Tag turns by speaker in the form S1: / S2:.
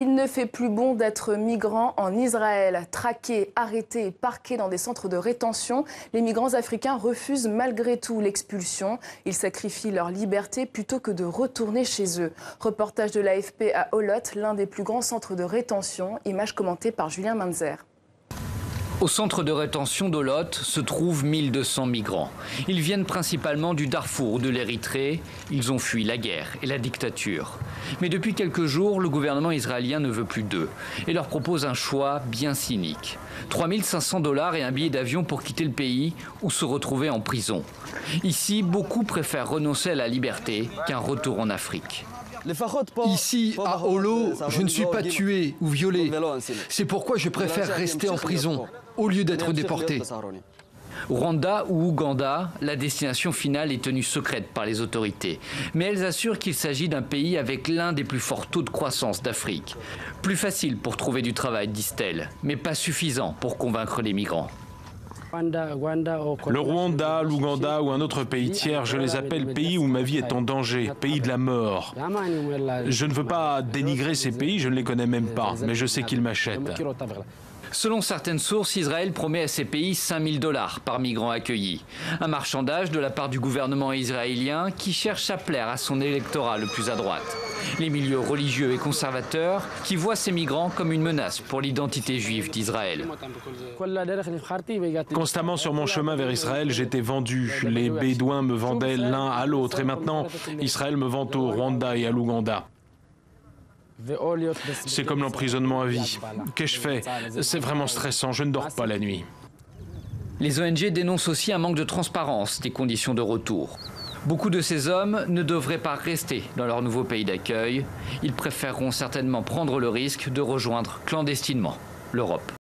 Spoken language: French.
S1: Il ne fait plus bon d'être migrant en Israël. Traqués, arrêtés et parqués dans des centres de rétention, les migrants africains refusent malgré tout l'expulsion. Ils sacrifient leur liberté plutôt que de retourner chez eux. Reportage de l'AFP à Olot, l'un des plus grands centres de rétention. Image commentée par Julien Manzer.
S2: Au centre de rétention d'Olot se trouvent 1200 migrants. Ils viennent principalement du Darfour ou de l'Érythrée. Ils ont fui la guerre et la dictature. Mais depuis quelques jours, le gouvernement israélien ne veut plus d'eux et leur propose un choix bien cynique. 3 500 $ et un billet d'avion pour quitter le pays ou se retrouver en prison. Ici, beaucoup préfèrent renoncer à la liberté qu'un retour en Afrique.
S3: Ici, à Olo, je ne suis pas tué ou violé. C'est pourquoi je préfère rester en prison au lieu d'être déporté.
S2: Rwanda ou Ouganda, la destination finale est tenue secrète par les autorités. Mais elles assurent qu'il s'agit d'un pays avec l'un des plus forts taux de croissance d'Afrique. Plus facile pour trouver du travail, disent-elles, mais pas suffisant pour convaincre les migrants.
S4: Le Rwanda, l'Ouganda ou un autre pays tiers, je les appelle pays où ma vie est en danger, pays de la mort. Je ne veux pas dénigrer ces pays, je ne les connais même pas, mais je sais qu'ils m'achètent.
S2: Selon certaines sources, Israël promet à ces pays 5 000 $ par migrant accueilli. Un marchandage de la part du gouvernement israélien qui cherche à plaire à son électorat le plus à droite. Les milieux religieux et conservateurs qui voient ces migrants comme une menace pour l'identité juive d'Israël.
S4: Constamment sur mon chemin vers Israël, j'étais vendu. Les Bédouins me vendaient l'un à l'autre et maintenant, Israël me vend au Rwanda et à l'Ouganda. C'est comme l'emprisonnement à vie. Qu'ai-je fait? C'est vraiment stressant, je ne dors pas la nuit.
S2: Les ONG dénoncent aussi un manque de transparence des conditions de retour. Beaucoup de ces hommes ne devraient pas rester dans leur nouveau pays d'accueil. Ils préféreront certainement prendre le risque de rejoindre clandestinement l'Europe.